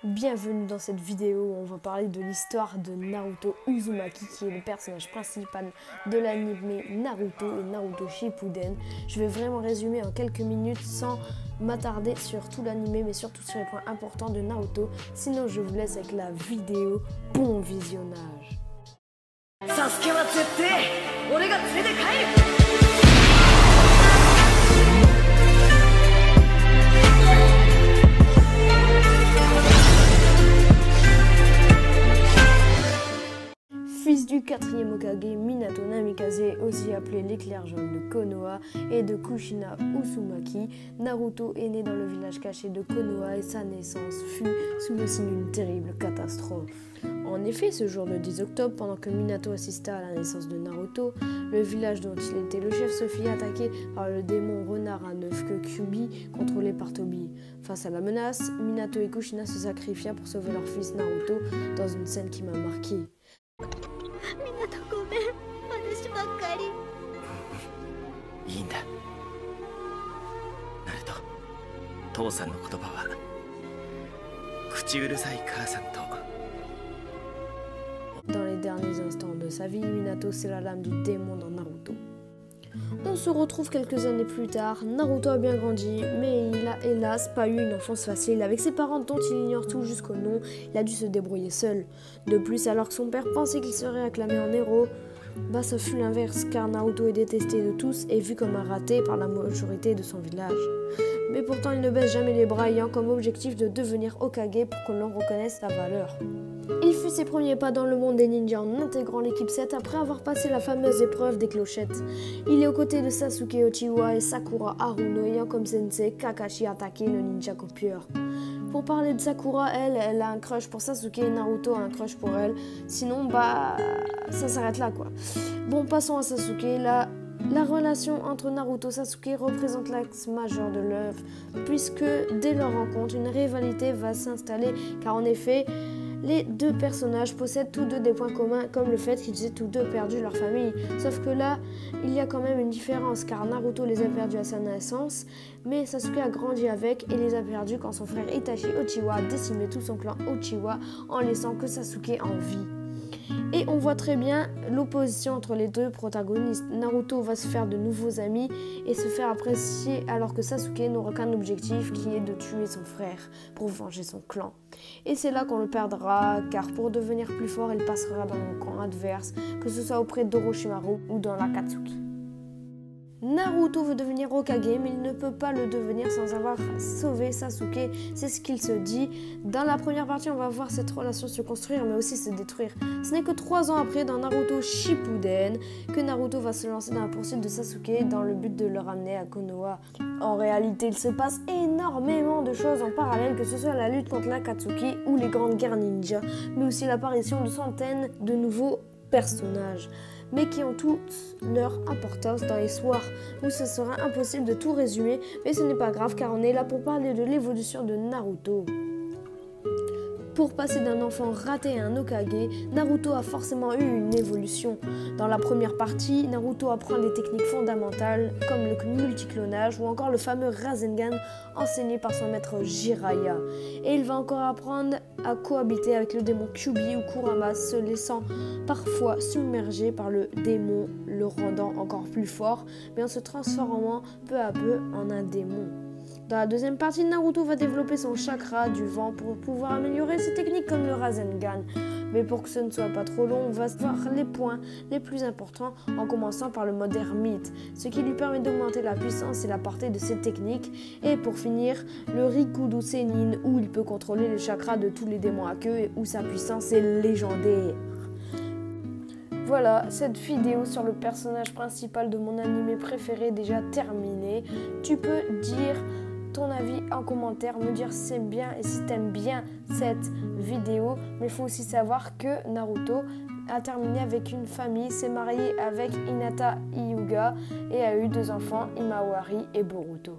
Bienvenue dans cette vidéo où on va parler de l'histoire de Naruto Uzumaki qui est le personnage principal de l'anime Naruto et Naruto Shippuden. Je vais vraiment résumer en quelques minutes sans m'attarder sur tout l'anime mais surtout sur les points importants de Naruto. Sinon je vous laisse avec la vidéo. Bon visionnage. Sasuke wa zette, ore ga tsure de kairu. Fils du quatrième Hokage, Minato Namikaze, aussi appelé l'éclair jaune de Konoha, et de Kushina Uzumaki, Naruto est né dans le village caché de Konoha et sa naissance fut sous le signe d'une terrible catastrophe. En effet, ce jour de 10 octobre, pendant que Minato assista à la naissance de Naruto, le village dont il était le chef se fit attaquer par le démon renard à 9 queues Kyuubi, contrôlé par Tobi. Face à la menace, Minato et Kushina se sacrifièrent pour sauver leur fils Naruto dans une scène qui m'a marqué. Dans les derniers instants de sa vie, Minato c'est la lame du démon dans Naruto. On se retrouve quelques années plus tard, Naruto a bien grandi, mais il a hélas pas eu une enfance facile. Avec ses parents dont il ignore tout jusqu'au nom, il a dû se débrouiller seul. De plus, alors que son père pensait qu'il serait acclamé en héros, ça fut l'inverse, car Naruto est détesté de tous et vu comme un raté par la majorité de son village. Mais pourtant, il ne baisse jamais les bras, ayant comme objectif de devenir Hokage pour que l'on reconnaisse sa valeur. Il fit ses premiers pas dans le monde des ninjas en intégrant l'équipe 7 après avoir passé la fameuse épreuve des clochettes. Il est aux côtés de Sasuke Uchiha et Sakura Haruno, ayant comme sensei Kakashi Hatake, le ninja copieur. Pour parler de Sakura, elle a un crush pour Sasuke et Naruto a un crush pour elle. Sinon, ça s'arrête là quoi. Bon, passons à Sasuke. La relation entre Naruto et Sasuke représente l'axe majeur de l'œuvre, puisque dès leur rencontre, une rivalité va s'installer, car en effet, les deux personnages possèdent tous deux des points communs, comme le fait qu'ils aient tous deux perdu leur famille. Sauf que là, il y a quand même une différence, car Naruto les a perdus à sa naissance, mais Sasuke a grandi avec et les a perdus quand son frère Itachi Uchiha a décimé tout son clan Uchiha en laissant que Sasuke en vie. Et on voit très bien l'opposition entre les deux protagonistes. Naruto va se faire de nouveaux amis et se faire apprécier alors que Sasuke n'aura qu'un objectif qui est de tuer son frère pour venger son clan. Et c'est là qu'on le perdra car pour devenir plus fort, il passera dans le camp adverse, que ce soit auprès d'Orochimaru ou dans l'Akatsuki. Naruto veut devenir Hokage, mais il ne peut pas le devenir sans avoir sauvé Sasuke, c'est ce qu'il se dit. Dans la première partie, on va voir cette relation se construire, mais aussi se détruire. Ce n'est que 3 ans après, dans Naruto Shippuden, que Naruto va se lancer dans la poursuite de Sasuke dans le but de le ramener à Konoha. En réalité, il se passe énormément de choses en parallèle, que ce soit la lutte contre l'Akatsuki ou les grandes guerres ninja, mais aussi l'apparition de centaines de nouveaux personnages, mais qui ont toutes leur importance dans l'histoire, où ce sera impossible de tout résumer, mais ce n'est pas grave car on est là pour parler de l'évolution de Naruto. Pour passer d'un enfant raté à un Hokage, Naruto a forcément eu une évolution. Dans la première partie, Naruto apprend des techniques fondamentales comme le multiclonage ou encore le fameux Rasengan enseigné par son maître Jiraiya. Et il va encore apprendre à cohabiter avec le démon Kyuubi ou Kurama, se laissant parfois submerger par le démon, le rendant encore plus fort, mais en se transformant peu à peu en un démon. Dans la deuxième partie, Naruto va développer son chakra du vent pour pouvoir améliorer ses techniques comme le Rasengan. Mais pour que ce ne soit pas trop long, on va voir les points les plus importants en commençant par le mode ermite, ce qui lui permet d'augmenter la puissance et la portée de ses techniques. Et pour finir, le Rikudo Sennin où il peut contrôler le chakra de tous les démons à queue et où sa puissance est légendaire. Voilà, cette vidéo sur le personnage principal de mon animé préféré est déjà terminée. Tu peux dire ton avis en commentaire, me dire si t'aimes bien et si t'aimes bien cette vidéo. Mais il faut aussi savoir que Naruto a terminé avec une famille, s'est marié avec Hinata Hyuga et a eu 2 enfants, Imawari et Boruto.